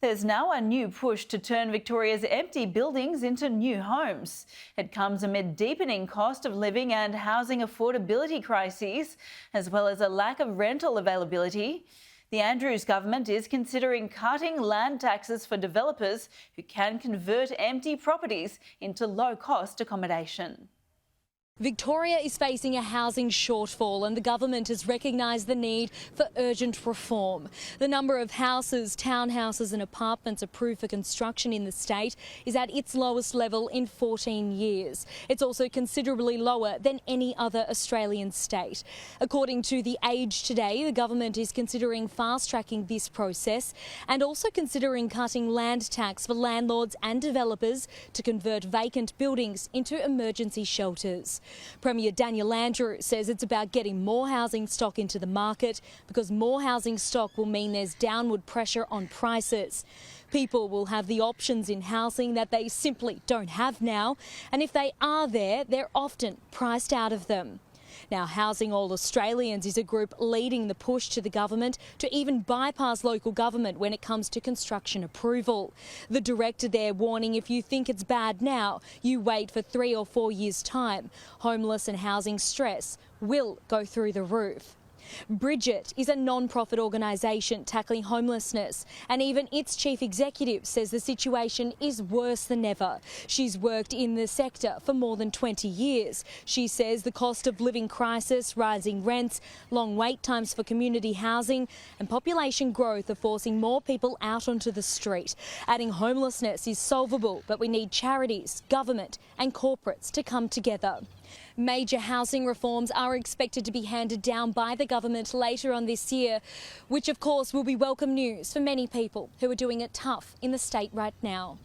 There's now a new push to turn Victoria's empty buildings into new homes. It comes amid deepening cost of living and housing affordability crises, as well as a lack of rental availability. The Andrews government is considering cutting land taxes for developers who can convert empty properties into low-cost accommodation. Victoria is facing a housing shortfall and the government has recognised the need for urgent reform. The number of houses, townhouses and apartments approved for construction in the state is at its lowest level in 14 years. It's also considerably lower than any other Australian state. According to The Age today, the government is considering fast-tracking this process and also considering cutting land tax for landlords and developers to convert vacant buildings into emergency shelters. Premier Daniel Andrews says it's about getting more housing stock into the market because more housing stock will mean there's downward pressure on prices. People will have the options in housing that they simply don't have now, and if they are there, they're often priced out of them. Now, Housing All Australians is a group leading the push to the government to even bypass local government when it comes to construction approval. The director there warning if you think it's bad now, you wait for 3 or 4 years' time. Homeless and housing stress will go through the roof. Bridget is a non-profit organisation tackling homelessness, and even its chief executive says the situation is worse than ever. She's worked in the sector for more than 20 years. She says the cost of living crisis, rising rents, long wait times for community housing and population growth are forcing more people out onto the street. Adding homelessness is solvable, but we need charities, government and corporates to come together. Major housing reforms are expected to be handed down by the government later on this year, which of course will be welcome news for many people who are doing it tough in the state right now.